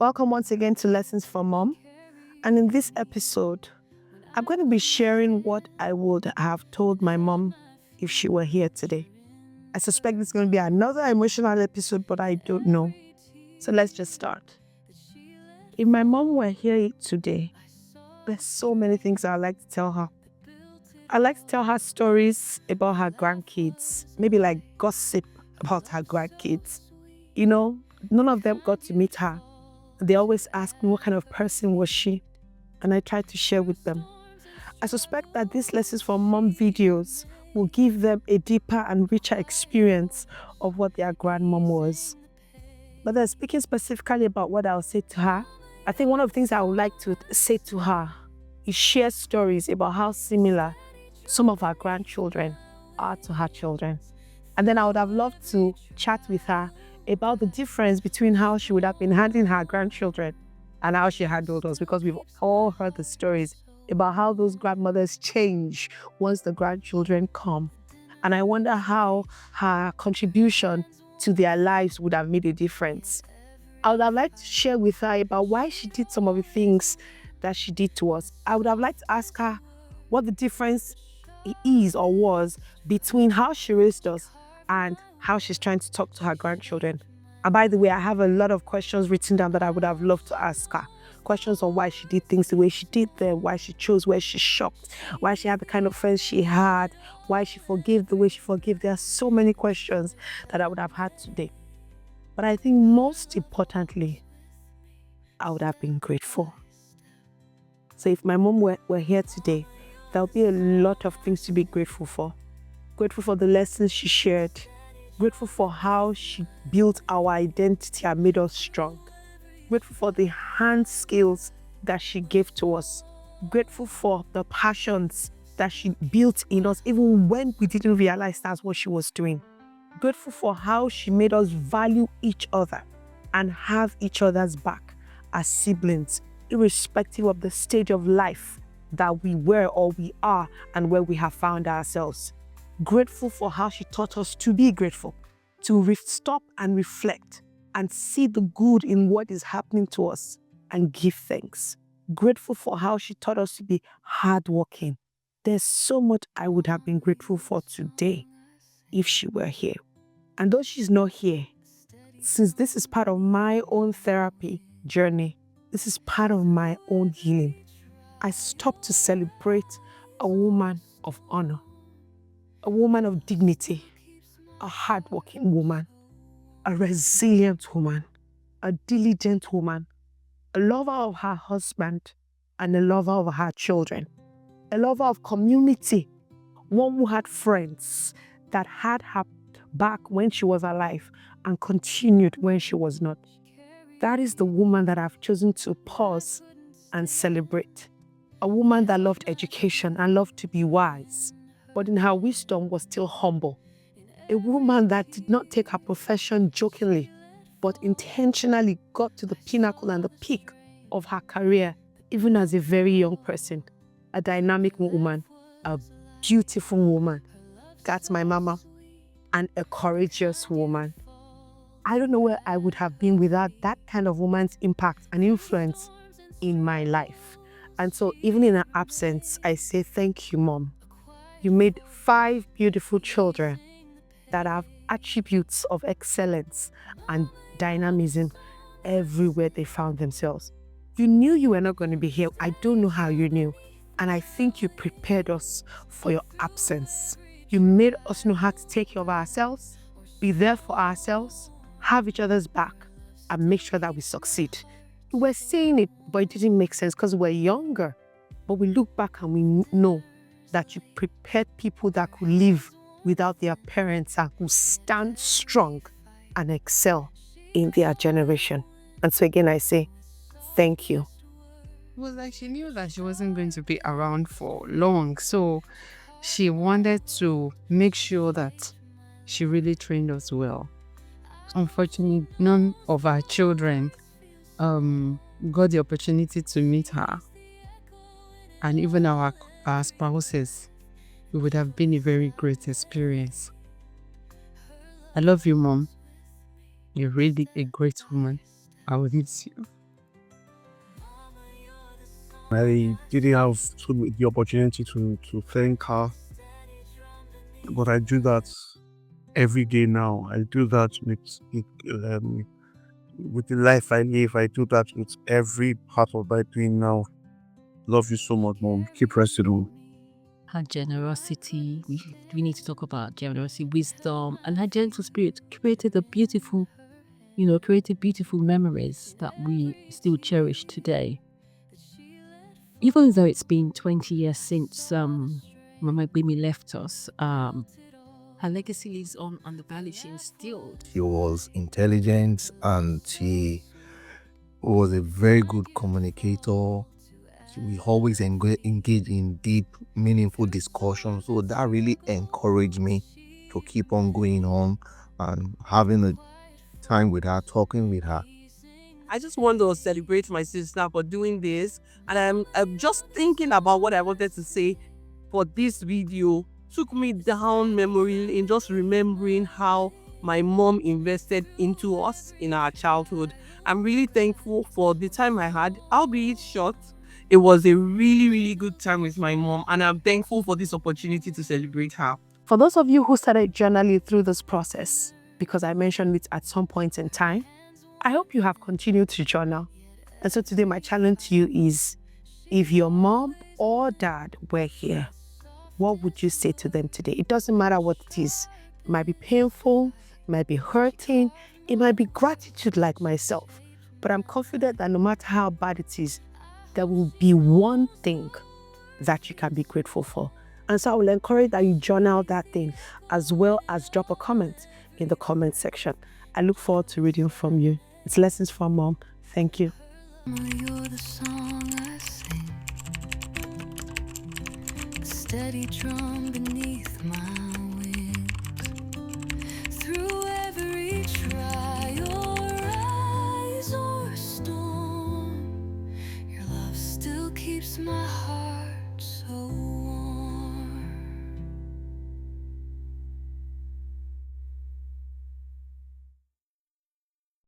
Welcome once again to Lessons from Mom. And in this episode, I'm going to be sharing what I would have told my mom if she were here today. I suspect it's going to be another emotional episode, but I don't know. So let's just start. If my mom were here today, there's so many things I'd like to tell her. I'd like to tell her stories about her grandkids, maybe like gossip about her grandkids. You know, none of them got to meet her. They always ask me what kind of person was she, and I try to share with them. I suspect that these Lessons from Mom videos will give them a deeper and richer experience of what their grandmom was. But then speaking specifically about what I'll say to her, I think one of the things I would like to say to her is share stories about how similar some of her grandchildren are to her children. And then I would have loved to chat with her about the difference between how she would have been handling her grandchildren and how she handled us, because we've all heard the stories about how those grandmothers change once the grandchildren come. And I wonder how her contribution to their lives would have made a difference. I would have liked to share with her about why she did some of the things that she did to us. I would have liked to ask her what the difference is or was between how she raised us and how she's trying to talk to her grandchildren. And by the way, I have a lot of questions written down that I would have loved to ask her. Questions on why she did things the way she did them, why she chose where she shopped, why she had the kind of friends she had, why she forgave the way she forgave. There are so many questions that I would have had today. But I think most importantly, I would have been grateful. So if my mom were here today, there'll be a lot of things to be grateful for. Grateful for the lessons she shared. Grateful for how she built our identity and made us strong. Grateful for the hand skills that she gave to us. Grateful for the passions that she built in us even when we didn't realize that's what she was doing. Grateful for how she made us value each other and have each other's back as siblings, irrespective of the stage of life that we were or we are and where we have found ourselves. Grateful for how she taught us to be grateful, to stop and reflect and see the good in what is happening to us and give thanks. Grateful for how she taught us to be hardworking. There's so much I would have been grateful for today if she were here. And though she's not here, since this is part of my own therapy journey, this is part of my own healing, I stopped to celebrate a woman of honor, a woman of dignity, a hardworking woman, a resilient woman, a diligent woman, a lover of her husband and a lover of her children, a lover of community, one who had friends that had her back when she was alive and continued when she was not. That is the woman that I've chosen to pause and celebrate. A woman that loved education and loved to be wise, but in her wisdom was still humble. A woman that did not take her profession jokingly, but intentionally got to the pinnacle and the peak of her career, even as a very young person. A dynamic woman, a beautiful woman. That's my mama. And a courageous woman. I don't know where I would have been without that kind of woman's impact and influence in my life. And so even in her absence, I say thank you, Mom. You made 5 beautiful children that have attributes of excellence and dynamism everywhere they found themselves. You knew you were not going to be here. I don't know how you knew. And I think you prepared us for your absence. You made us know how to take care of ourselves, be there for ourselves, have each other's back, and make sure that we succeed. We were saying it, but it didn't make sense because we're younger. But we look back and we know that you prepared people that could live without their parents and who stand strong and excel in their generation. And so again, I say, thank you. It was like she knew that she wasn't going to be around for long. So she wanted to make sure that she really trained us well. Unfortunately, none of our children got the opportunity to meet her. And even our spouses, it would have been a very great experience. I love you, Mom. You're really a great woman. I will miss you. I didn't have the opportunity to thank her, but I do that every day now. I do that with the life I live. I do that with every part of my doing now. Love you so much, Mom. Keep resting on. Her generosity, we need to talk about generosity, wisdom, and her gentle spirit created beautiful memories that we still cherish today. Even though it's been 20 years since Mama Gbemi left us, her legacy lives on and the value she instilled. She was intelligent and she was a very good communicator. We always engage in deep, meaningful discussions. So that really encouraged me to keep on going on and having a time with her, talking with her. I just want to celebrate my sister for doing this. And I'm just thinking about what I wanted to say for this video. Took me down memory lane, just remembering how my mom invested into us in our childhood. I'm really thankful for the time I had, albeit short. It was a really, really good time with my mom, and I'm thankful for this opportunity to celebrate her. For those of you who started journaling through this process, because I mentioned it at some point in time, I hope you have continued to journal. And so today my challenge to you is, if your mom or dad were here, what would you say to them today? It doesn't matter what it is. It might be painful, it might be hurting, it might be gratitude like myself. But I'm confident that no matter how bad it is, there will be one thing that you can be grateful for. And so I will encourage that you journal that thing, as well as drop a comment in the comment section. I look forward to reading from you. It's Lessons from Mom. Thank you. You're the song I sing, a steady drum beneath my wings. Through every trial, rise or storm, your love still keeps my heart